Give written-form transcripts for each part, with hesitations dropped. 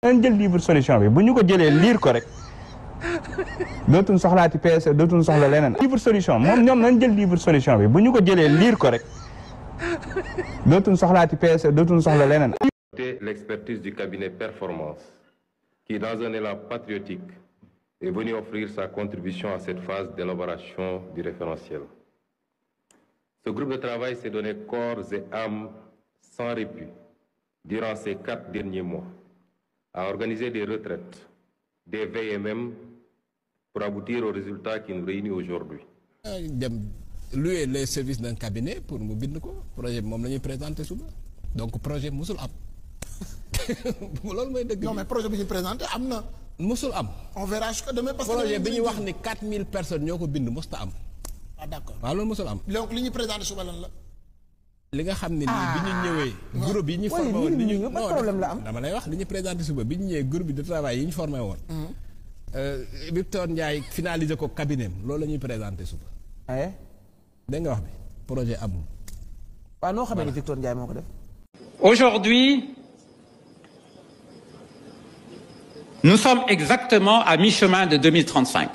nañ jël livre solution bi bu ñu ko jëlee lire ko rek dootuñ soxlaati PS dootuñ soxla leneen livre solution moom ñoom nañ jël livre solution bi bu ñu ko jëlee lire ko rek dootuñ soxlaati PS dootuñ soxla leneen. L'expertise du cabinet Performance qui, dans un élan patriotique, est venu offrir sa contribution à cette phase d'élaboration du référentiel. Ce groupe de travail s'est donné corps et âme sans répit durant ces 4 derniers mois à organiser des retraites, des veilles et même pour aboutir aux résultats qui nous réunissent aujourd'hui. Louer les services d'un cabinet pour mu bind ko projet bi moom la ñuy présenté suba donc projet musul am loolu mooy dëgg. Non mais projet bi ñu présenté am na. musul am. On verra ce que demain parce que projet bi ñu wax ni 4000 personnes ñoo ko bind musta am. Ah d'accord. waaw loolu musul am. Donc li ñu présenté suba lan la. li nga xam ne nii bi ñu ñëwee. groupe yi ñu formé woon li ñu problème la am. dama lay wax li ñu présenté suba bi ñu ñëwee groupe de travail yi ñu formé woon. Victor Ndiaye finalisé ko cabinet loolu la ñuy présenté suba. dégg nga wax bi projet amul. waaw noo xamee ni Victor Ndiaye moo ko def. Aujourd'hui, nous sommes exactement à mi-chemin de 2035.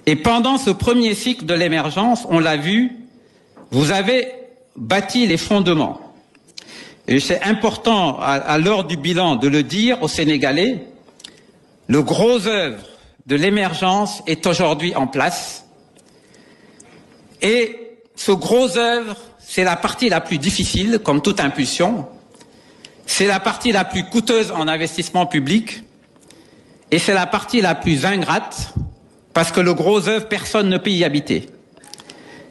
Et pendant ce premier cycle de l'émergence, on l'a vu, vous avez bâti les fondements. Et c'est important à l'heure du bilan de le dire aux Sénégalais, le gros œuvre de l'émergence est aujourd'hui en place. Et ce gros œuvre, c'est la partie la plus difficile, comme toute impulsion. C'est la partie la plus coûteuse en investissement public. Et c'est la partie la plus ingrate, parce que le gros œuvre, personne ne peut y habiter.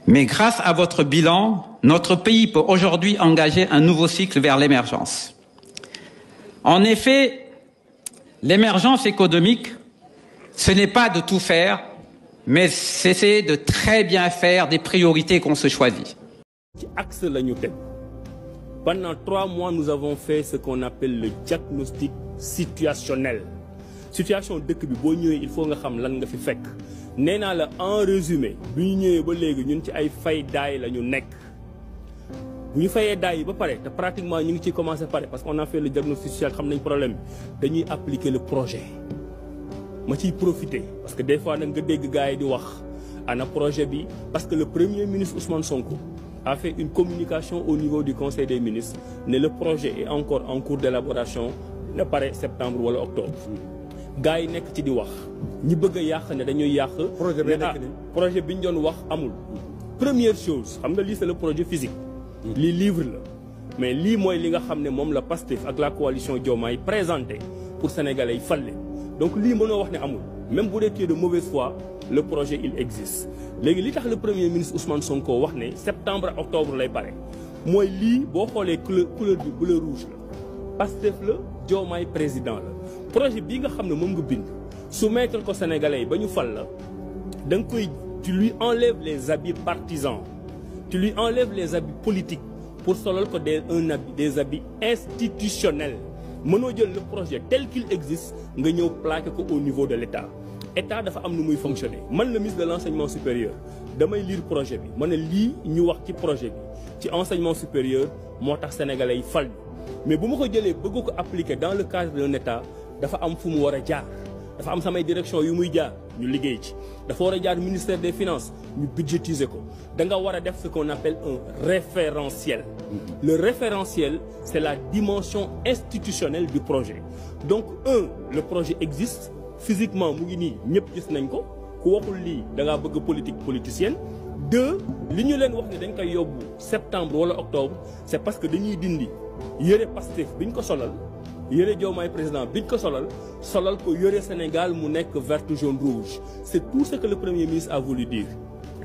Mais grâce à votre bilan, notre pays peut aujourd'hui engager un nouveau cycle vers l'émergence. En effet, l'émergence économique, ce n'est pas de tout faire, mais c'est de très bien faire des priorités qu'on se choisit. Pendant 3 mois, nous avons fait ce qu'on appelle le diagnostic situationnel. Situation dëkk bi boo ñëwee il faut nga xam lan nga fi fekk. Nee naa la en résumé bi ñu ñëwee ba léegi ñun ci ay fay daay la ñu nekk. bu ñu fayee daay yi ba pare te pratiquement ñu ngi ciy commencé pare parce qu'on a fait le diagnostic social xam nañ problème bi dañuy appliquer le projet. ma ciy profiter parce que des fois nag nga dégg gars yi di wax ana projet bi parce que le premier ministre Ousmane Sonko a fait une communication au niveau du Conseil des ministres ne le projet est encore en cours d'élaboration ne paraît septembre wala octobre. gars yi nekk ci di wax ñi bëgg a yàq ne dañuy yàq. projet bi ñu doon wax amul. première chose xam nga lii c'est le projet physique. lii livre la mais lii mooy li nga xam ne moom la Pastef ak la coalition Diomaye présenté pour sénégalais yi fal leen donc lii mënoo wax ne amul même bu dee de mauvaise foi le projet il existe. léegi li tax le premier ministre Ousmane Sonko wax ne septembre ak octobre lay pare mooy lii boo xoolee couleur bi bleu rouge la Pastef la Diomaye président la. projet bii nga xam ne moom nga bind soumettre ko sénégalais yi ba ñu fal la da nga koy tu lui enlèves les habits partisans tu lui enlèves les habits politiques pour solal ko des habits institutionnels mënoo jël le projet tel qu'il existe nga ñëw plaqué ko au niveau de l'État État dafa am nu muy fonctionner man le ministre de l'enseignement supérieur damay lire projet bi ma ne lii ñu wax ci projet bi ci enseignement supérieur moo tax sénégalais yi fal mais bu ma ko jëlee bëgg ko appliquer dans le cadre d'un État dafa am fu mu war a jaar dafa am samay direction yu muy jaar ñu liggéey ci dafa war a jaar ministère des finances ñu budgétiser ko da nga war a def ce qu'on appelle un référentiel. Le référentiel c'est la dimension institutionnelle du projet donc le projet existe physiquement mu ngi nii ñëpp gis nañ ko ku waxul lii da ngaa bëgg politique politicienne. 2 li ñu leen wax ne dañ koy yóbbu septembre wala octobre c'est parce que dañuy dindi yëre Pastef biñ ko solal. yëre Diomaye président biñ ko solal ko yëre Sénégal mu nekk vert jaune rouge c'est tout ce que le premier ministre a voulu dire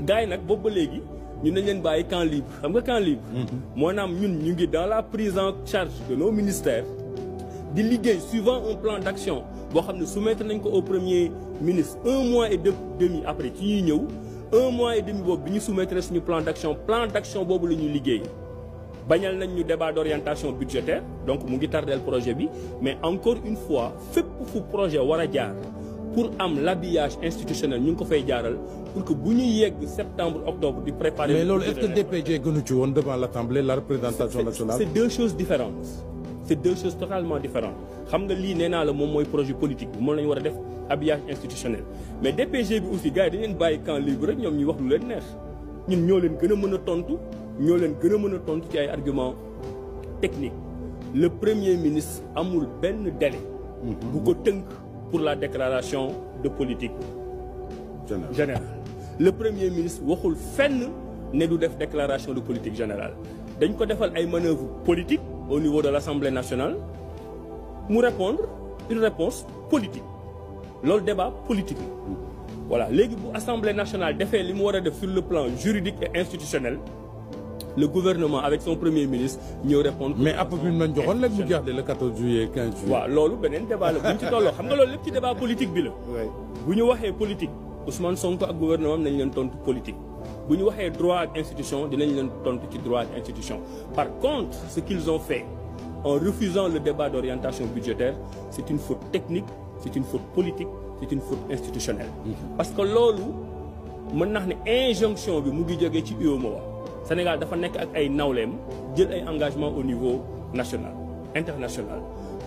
gars yi nag boobu ba léegi ñun nañ leen bàyyi camp libre xam nga camp libre maanaam ñun ñu ngi dans la prise en charge de nos ministères di liggéey suivant un plan d'action boo xam ne soumettre nañ ko au premier ministre 1 mois et demi après ci ñuy ñëw 1 mois et demi boobu bi ñu soumettre suñu plan d'action boobu la ñuy liggéey bañal nañ ñu débat d'orientation budgétaire donc mu ngi tardeel projet bi mais encore une fois fépp fu projet war a jaar pour am l'habillage institutionnel ñu ngi ko fay jaaral pour que bu ñuy yegg septembre octobre di préparer. mais loolu est-ce que DPG gënu ci woon devant l'Assemblée la représentation nationale. c'est 2 choses différentes c'est deux choses totalement différentes xam nga lii nee naa la moom mooy projet politique bi moom la ñu war a def habillage institutionnel mais DPG bi aussi gars yi dañ leen bàyyi camp libre rek ñoom ñuy wax lu leen neex ñun ñoo leen gën a mën a tontu ñoo leen gën a mën a tontu ci ay arguments techniques le premier ministre amul benn délai bu ko tënk pour la déclaration de politique générale le premier ministre waxul fenn ne du def déclaration de politique générale dañ ko defal ay manœuvres politiques au niveau de l'Assemblée nationale mu répondre une réponse politique loolu débat politique la voilà léegi bu Assemblée nationale defee li mu war a def sur le plan juridique et institutionnel le gouvernement avec son premier ministre ñëw répondre. mais app bi ñu joxoon léegi mu jeex de le 14 juillet 15 juillet. waaw loolu beneen débat la bu ñu ci tolloo xam nga loolu lépp ci débat politique bi la. bu ñu waxee politique Ousmane Sonko ak gouvernement am nañ leen tontu politique. bu ñu waxee droit ak institution dinañ leen tontu ci droit ak institution par contre ce qu'ils ont fait en refusant le débat d'orientation budgétaire c'est une faute technique c'est une faute politique c'est une faute institutionnelle. parce que loolu mën naa ne injonction bi mu ngi jógee ci UEMOA. Sénégal dafa nekk ak ay nawleem jël ay engagement au niveau national international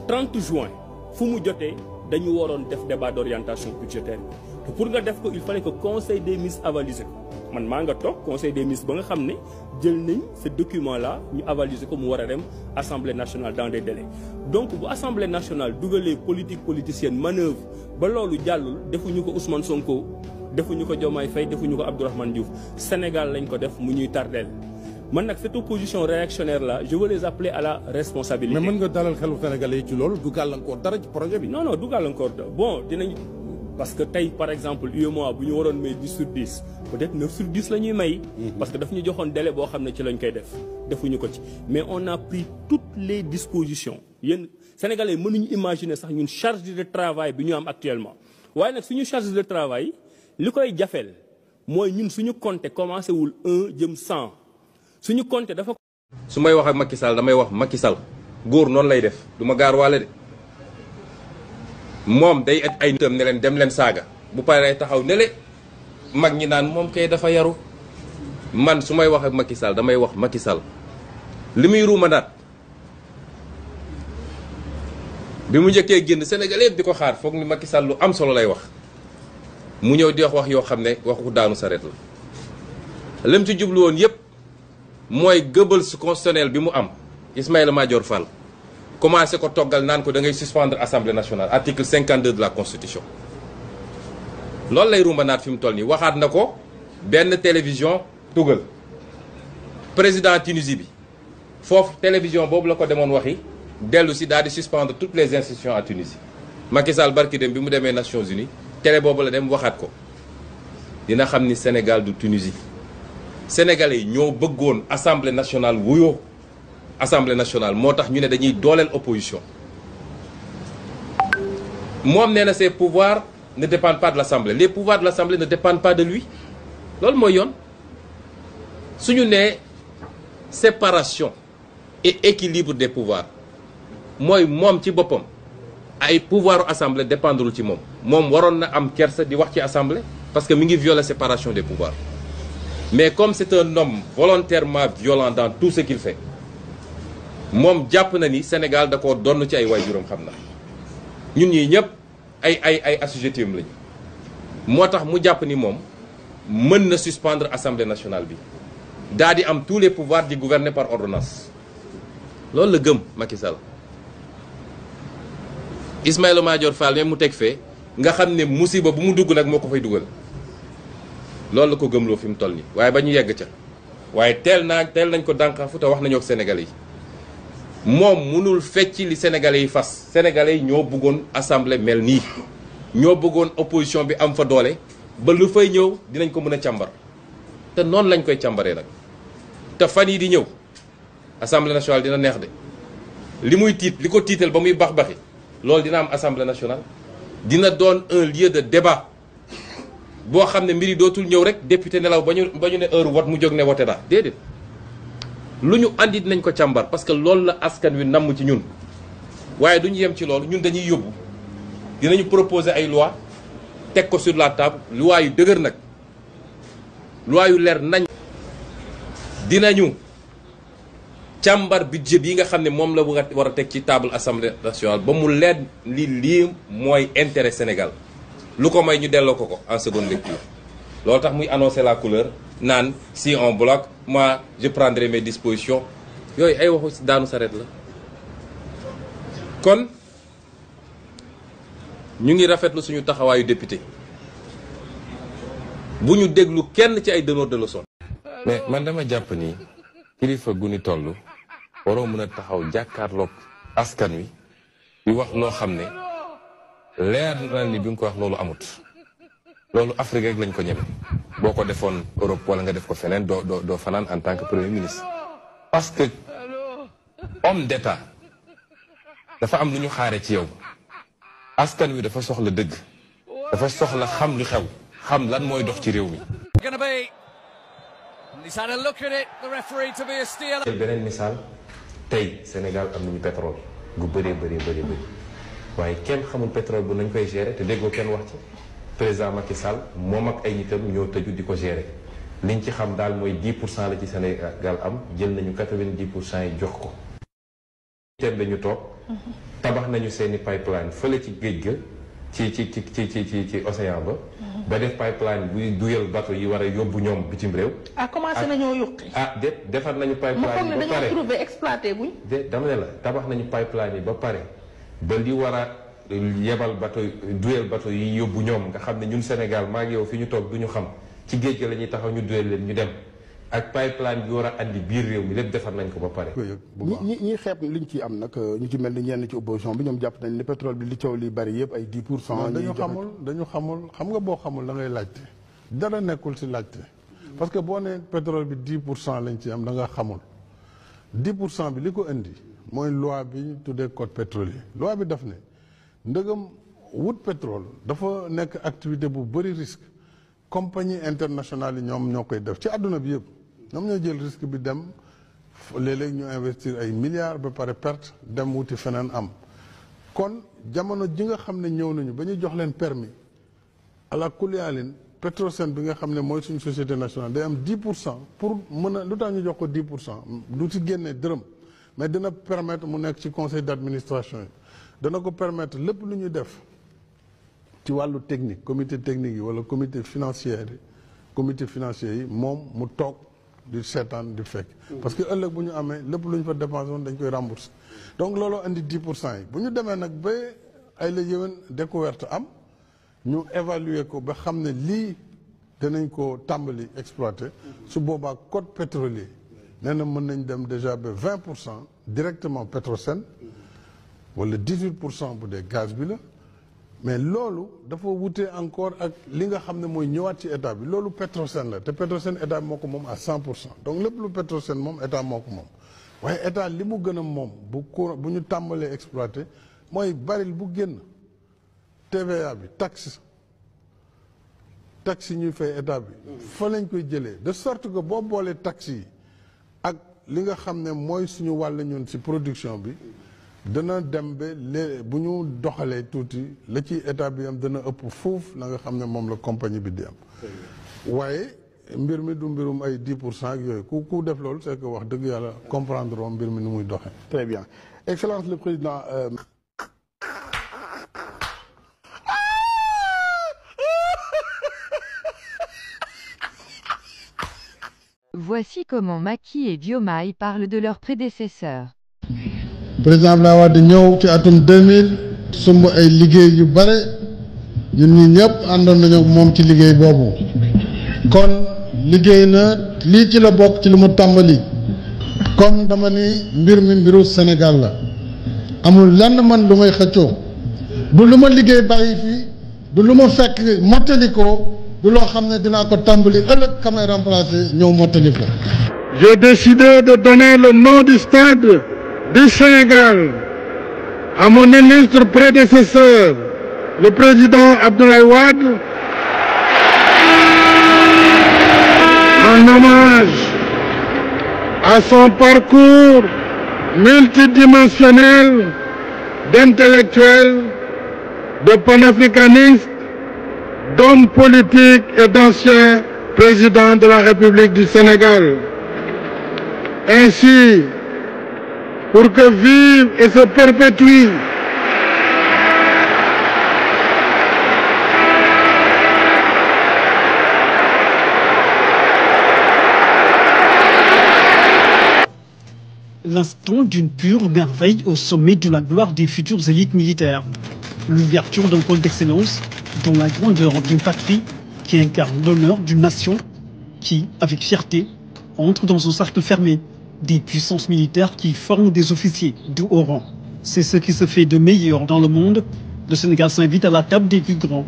30 juin fu mu jotee dañu waroon def débat d'orientation budgétaire te pour nga def ko il fallait que conseil des ministres avaliser ko man maa nga toog conseil des ministres ba nga xam ne jël nañ ce document là ñu avaliser ko mu war a dem assemblée nationale dans des délais donc bu assemblée nationale dugalee politique politicienne manœuvre ba loolu jàllul defuñu ko Ousmane Sonko defuñu ko Diomaye Faye defuñu ko Abdourahmane Diouf Sénégal lañ ko def mu ñuy tardeel man nag cette opposition réactionnaire là je veux les appeler à la responsabilité. mais mën nga dalal xelu Sénégalais yi ci loolu du gàllankoor dara ci projet bi. non non du gàllankoor bon dinañ parce que tey par exemple UEMOA bu ñu waroon may 10 sur 10 peut-être 9 sur 10 la ñuy may. parce que daf ñu joxoon délai boo xam ne ci lañ koy def defuñu ko ci mais on a pris toutes les dispositions yéen Sénégalais yi mënuñu imaginer sax ñun charge de travail bi ñu am actuellement waaye nag suñu charge de travail. li koy jafeel mooy ñun suñu compte commencé wul 1 jëm 100 suñu compte dafa. su may wax ak Macky Sall damay wax Macky Sall góor noonu lay def du ma gaar waale de moom day et ay nitam ne leen dem leen saaga bu paree taxaw ne le mag ñi naan moom kay dafa yaru man su may wax ak Macky Sall damay wax Macky Sall li muy ruuma naat bi mu njëkkee génn Sénégal yëpp di ko xaar foog ni Macky Sall lu am solo lay wax. mu ñëw di wax yoo xam ne waxu daanu sareet la lim ci jublu woon yépp mooy gëbal su constitutionnel bi mu am Ismaïla Madior Fall commencé ko toggal naan ko da ngay suspendre assemblée nationale article 52 de la constitution loolu lay rumba naat fi mu toll nii waxaat na ko benn télévision tugal président Tunisie bi foofu télévision boobu la ko demoon waxi dellu si daal di suspendre toutes les institutions à Tunisie Macky Sall barki dem bi mu demee Nations Unies télé boobu la dem waxaat ko dina xam ni Sénégal du Tunisie sénégalais yi ñoo bëggoon assemblée nationale wuyoo assemblée nationale moo tax ñu ne dañuy dooleel opposition moom nee na ses pouvoirs ne dépendent pas de l'assemblée les pouvoirs de l'assemblée ne dépendent pas de lui loolu mooy yoon suñu nee séparation et équilibre des pouvoirs mooy moom ci boppam ay pouvoiru assemblée dépendrul ci moom moom waroon na am kersa di wax ci assemblée parce que mi ngi violer séparation des pouvoirs mais comme c'est un homme volontairement violent dans tout ce qu'il fait moom jàpp na ni Sénégal da koo donn ci ay waajuram xam na ñun ñii ñëpp ay assujettis lañu moo tax mu jàpp ni moom mën na suspendre assemblée nationale bi daa di am tous les pouvoirs di gouverner par ordonnance loolu la gëm Macky Sall Ismaïla Madior Fall même mu teg fee nga xam ne musiba bu mu dugg nag moo ko fay dugal loolu la ko gëmloo fi mu toll nii waaye ba ñu yegg ca waaye teel nañ ko dànqaafu te wax nañoo ak sénégalais yi moom mënul fecc li sénégalais yi fas sénégalais yi ñoo bëggoon assemblée mel nii ñoo bëggoon opposition bi am fa doole ba lu fay ñëw dinañ ko mën a càmbar te noonu lañ koy càmbaree nag te fan yi di ñëw assemblée nationale dina neex de li muy tiit li ko tiital ba muy bax-baxi loolu dina am assemblée nationale dina doon un lieu de débat boo xam ne mbir yi dootul ñëw rek député nelaw ba ñu ne heure vote mu jóg ne voté daa déedéet lu ñu andi dinañ ko càmbar parce que loolu la askan wi namm ci ñun waaye du ñu yem ci loolu ñun dañuy yóbbu dinañu proposer ay loi teg ko sur la table loi yu dëgër nag loi yu leer nañ dinañu càmbar budget bi nga xam ne moom la war a teg ci table assemblée nationale ba mu leer lii mooy intérêt Sénégal lu ko may ñu delloo ko en seconde lecture loolu tax muy annoncer la couleur naan si on bloque moi je prendrai mes dispositions yooyu ay waxu daanu saret la kon ñu ngi rafetlu suñu taxawaayu député bu ñu déglu kenn ci ay donneurs de leçons. mais man dama jàpp ni kilifa gu ni toll waroo mën a taxaw jàkkaarloog askan wi di wax loo xam ne leer na ni bi nga ko wax loolu amut loolu Afrique rek lañ ko ñeme boo ko defoon Europe wala nga def ko feneen doo fanaan en tant que premier ministre. parce que homme d'état dafa am lu ñu xaare ci yow askan wi dafa soxla dëgg dafa soxla xam lu xew xam lan mooy dox ci réew mi. beneen misaal tey Sénégal am nañu pétrole gu bëree bëri waaye kenn xamul pétrole bu nañ koy gérer te déggoo kenn wax ci président Macky Sall moom ak ay nitam ñoo tëju di ko gérer liñ ci xam daal mooy 10% la ci Sénégal am jël nañu 90% yi jox ko. teem lañu toog tabax nañu seeni pipeline fële ci géej ga ci océan ba def pipeline buy duyal bateau yi war a yóbbu ñoom bitim réew. commencé nañoo yuqi. defar nañu pipeline yi ba pare trouvé exploité buñ. dama ne la tabax nañu pipeline yi ba pare ba li war a yebal bateau duyal bateau yi yóbbu ñoom nga xam ne ñun Sénégal maa ngi yow fi ñu toog du ñu xam ci géej ga la ñuy taxaw ñu duyal leen ñu dem ak pipeline bi war a andi biir réew mi lépp defar nañ ko ba pare. ñi xeeb liñ ci am nag ñu ci mel ni ñenn ci opposition bi ñoom jàpp nañ ne pétrole bi li coow li bari yëpp ay 10%. dañu xamul xam nga boo xamul da ngay laajte dara nekkul si laajte parce que boo nee pétrole bi 10% lañ ci am da nga xamul 10% bi li ko indi mooy loi bi ñu tuddee code pétrolier loi bi daf ne ndëgam wut pétrole dafa nekk activité bu bëri risque compagnie internationale yi ñoom ñoo koy def ci àdduna bi yëpp. ñoom ñoo jël risque bi dem léeg-léeg ñu investir ay milliards ba pare perte dem wuti feneen am kon jamono ji nga xam ne ñëw nañu ba ñu jox leen permis ala kuliyaalin Petrosen bi nga xam ne mooy suñu société nationale day am 10% pour mën a lu tax ñu jox ko 10% du ci génnee dërëm mais dina permettre mu nekk ci conseil d'administration yi dana ko permettre lépp lu ñuy def ci wàllu technique comité technique yi wala comité financier yi moom mu toog di seetaan di fekk parce que ëllëg bu ñu amee lépp lu ñu fa dépensé woon dañ koy rembourser donc looloo indi 10% yi bu ñu demee nag ba ay la yéwén découverte am ñu évaluer ko ba xam ne lii danañ ko tàmbali exploiter su boobaa code pétrolier nee na mën nañ dem déjà ba 20% directement Petrosen wala 18% bu dee gaz bi la mais loolu dafa wute encore ak li nga xam ne mooy ñëwaat ci état bi loolu Petrosen la te Petrosen état bi moo ko moom à 100% donc lépp lu Petrosen moom état moo ko moom waaye état li mu gën a moom bu ñu tàmbalee exploité mooy baril bu génn TVA bi taxe yi ñuy fay état bi fa lañ koy jëlee de sorte que boo boolee taxe yi ak li nga xam ne mooy suñu wàll ñun ci production bi dana dem ba bu ñu doxalee tuuti la ci état bi am dana ëpp foofu la nga xam ne moom la compagnie bi di am waaye mbir mi du mbirum ay 10% ak yooyu ku def loolu c'est que wax dëgg yàlla comprendre woon mbir mi ni muy doxee. Très bien. Excellence le président. Voici comment Macky et Diomaye parlent de leurs prédécesseurs. président Abdoulaye Wade ñëw ci atum 2000 sumb ay liggéey yu bare ñun ñi ñëpp àndoon nañu moom ci liggéey boobu kon liggéey na lii ci la bokk ci li mu tàmbali comme dama ni mbir mi mbiru Sénégal la amul lenn man lu may xëccoo du lu ma liggéey bàyyi fii du lu ma fekk mottali ko du loo xam ne dinaa ko tàmbali ëllëg kamay remplacer ñëw mottali ko. J'ai décidé de donner le nom du stade du Sénégal à mon illustre prédécesseur, le président Abdoulaye Wade, en hommage à son parcours multidimensionnel d'intellectuel, de panafricaniste, d'homme politique et d'ancien président de la République du Sénégal. Ainsi, pour que vive et se perpétue l'instant d'une pure merveille au sommet de la gloire des futures élites militaires. L'ouverture d'un pôle d'excellence dans la grandeur d'une patrie qui incarne l'honneur d'une nation qui, avec fierté, entre dans son cercle fermé des puissances militaires qui forment des officiers de haut rang. C'est ce qui se fait de meilleur dans le monde. Le Sénégal s'invite à la table des plus grands.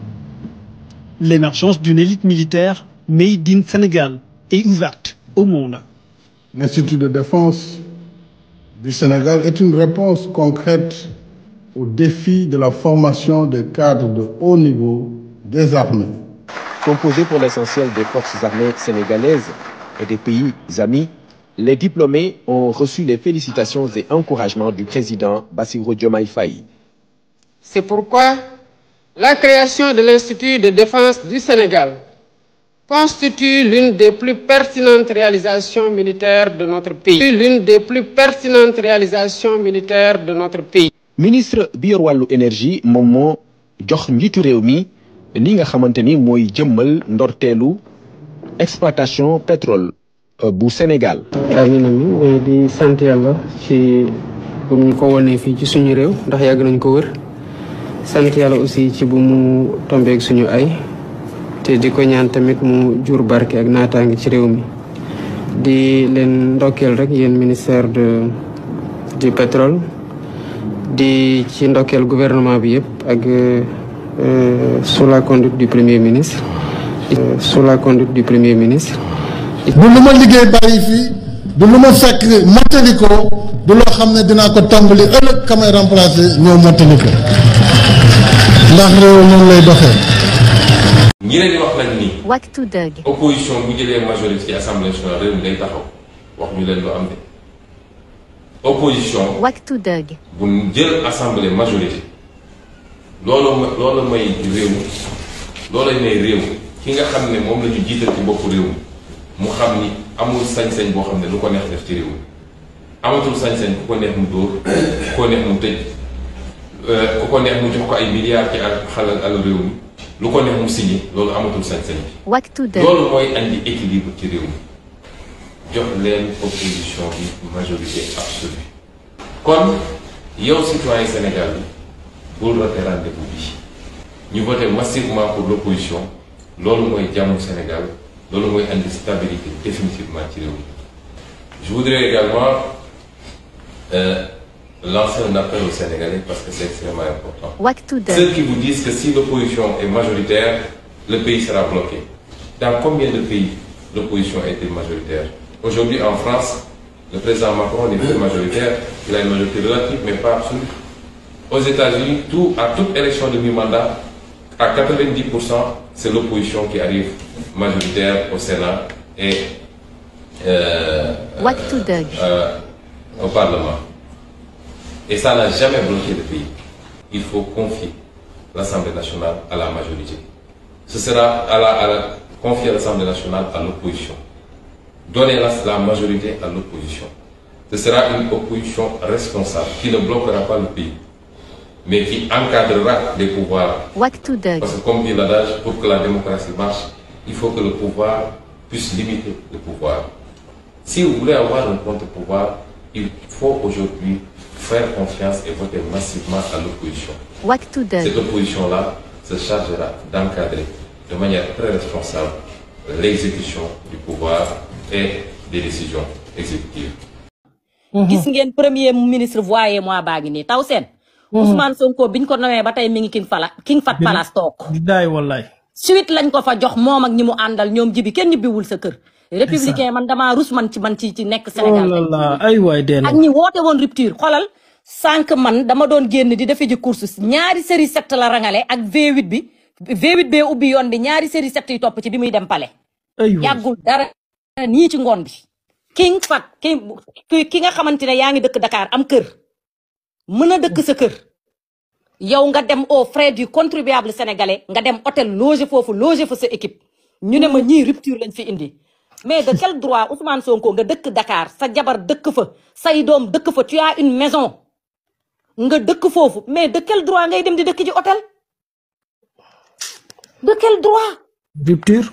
L'émergence d'une élite militaire made in Sénégal est ouverte au monde. L'Institut de défense du Sénégal est une réponse concrète au défi de la formation des cadres de haut niveau des armées. Composé pour l'essentiel des forces armées sénégalaises et des pays amis, les diplômés ont reçu les félicitations et encouragements du président Bassirou Diomaye Faye. C'est pourquoi la création de l'Institut de défense du Sénégal constitue l'une des plus pertinentes réalisations militaires de notre pays. L'une des plus pertinentes réalisations militaires de notre pays. Ministre bi yor wàllu énergie moom moo jox njiitu réew mi li nga xamante ni mooy jëmmal ndorteelu exploitation pétrole bu Sénégal. amiin amiin di sant yàlla ci bu ñu ko wonee fii ci suñu réew ndax yàgg nañ ko wër sant yàlla aussi ci bu mu tombeeg suñu ay te di ko ñaan tamit mu jur barke ak naataange ci réew mi di leen ndokkeel rek yéen ministère du pétrole di ci ndokkeel gouvernement bi yëpp ak sous la conduite du premier ministre sous la conduite du premier ministre. du lu ma liggéey bàyyi fii du lu ma fekk mottali ko du loo xam ne dinaa ko tàmbali ëllëg kamay remplacer ñoo mottali ko ndax réew noonu lay doxee. ñi leen di wax nag ni waxtu dëgg. opposition bu jëlee majorité ci assemblée nationale réew mi day taxaw wax ñu leen lu am de opposition waxtu dëgg. bu jël assemblée majorité loolu may réew mi loolu may réew ki nga xam ne moom la ñu jiital ci boppu réew mi mu xam ni amul sañ-sañ boo xam ne lu ko neex def ci réew mi amatul sañ-sañ ku ko neex mu dóor ku ko neex mu tëj ku ko neex mu jox ko ay milliards ci xalal al réew mi lu ko neex mu signé loolu amatul sañ-sañ bi. waxtu dëgg. loolu mooy andi équilibre ci réew mi jox leen opposition bi majorité absolue kon yow citoyen Sénégal bi bul rater rendez-vous bi ñu voté massivement pour l'opposition loolu mooy jàmmu Sénégal loolu mooy andi stabilité définitivement ci réew mi. Je voudrais également lancer un appel aux Sénégalais parce que c'est extrêmement important. Ceux qui vous disent que si l'opposition est majoritaire, le pays sera bloqué. Dans combien de pays l'opposition a été majoritaire? Aujourd'hui en France, le président Macron n'est plus majoritaire, il a une majorité relative mais pas absolue. Aux États-Unis, à toute élection de mi-mandat, à 90%, c'est l'opposition qui arrive majoritaire au Sénat et au Parlement. Et ça n'a jamais bloqué le pays. Il faut confier l'Assemblée nationale à la majorité. Ce sera confier l'Assemblée nationale à l'opposition. Donner la majorité à l'opposition. Ce sera une opposition responsable qui ne bloquera pas le pays, mais qui encadrera les pouvoirs. Parce que comme dit l'adage, pour que la démocratie marche, il faut que le pouvoir puisse limiter le pouvoir. Si vous voulez avoir un contre-pouvoir, il faut aujourd'hui faire confiance et voter massivement à l'opposition. Cette opposition-là se chargera d'encadrer de manière très responsable l'exécution du pouvoir et des décisions exécutives. gis ngeen premier ministre voyé moi baa ngi nii taw seen Ousmane Sonko biñ ko nawee ba tey mi ngi King Fat Palace toog billaay wallaay suite lañ ko fa jox moom ak ñi mu àndal ñoom jibi kenn ñibbiwul sa kër républicain man damaa rus man ci nekk Sénégal ay waay dee ak ñi woote woon rupture xolal sànq man dama doon génn di defe ji course ñaari série 7 la rangale ak V8 bi V8 bee ubbi yoon bi ñaari série 7 yi topp ci bi muy dem pale yàggul dara nii ci ngoon bi King Fat ki nga xamante ne yaa ngi dëkk Dakar am kër mën a dëkk sa kër yow nga dem aux frais du contribuable sénégalais nga dem hôtel loger foofu loger fa sa équipe ñu ne ma ñii rupture lañ fi indi mais de quel droit Ousmane Sonko nga dëkk Dakar sa jabar dëkk fa say doom dëkk fa tu as une maison nga dëkk foofu mais de quel droit ngay dem di dëkk ji hôtel de quel droit. rupture.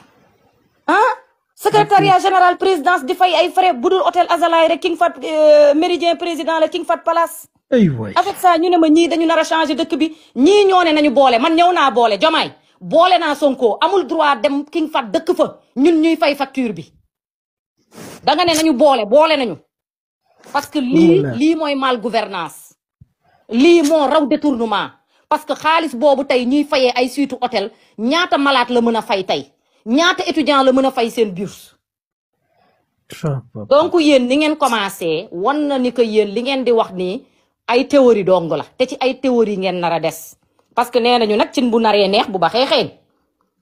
ah secrétariat général présidence di fay ay frais budul hôtel Azalaï rek King Fahd Méridien président la King Fahd Palace. avec ça ñu ne ma ñii dañu nar a changer dëkk bi ñii ñoo ne nañu boole man ñëw naa boole Diomaye boole naa Sonko amul droit dem King Fahd dëkk fa ñun ñuy fay facture bi da nga ne nañu boole nañu parce que lii mooy mal gouvernance lii moo raw détournement parce que xaalis boobu tey ñuy fayee ay suite hôtel ñaata malade la mën a fay tey ñaata étudiant la mën a fay seen bourse donc yéen ni ngeen commencé wan na ni que yéen li ngeen di wax nii ay théorie dong la te ci ay théorie ngeen nar a des parce que nee nañu nag cin bu naree neex bu baxee xeeñ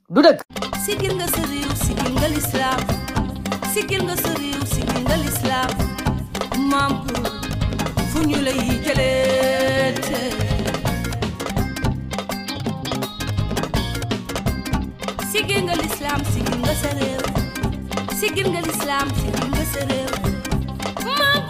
du dëgg. sigil nga sa réew sigil nga lislaam sigil nga sa réew sigil nga lislaam maam fu ñu lay jëlee sigil nga lislaam sigil nga sa réew sigil nga lislaam sigil nga sa réew maam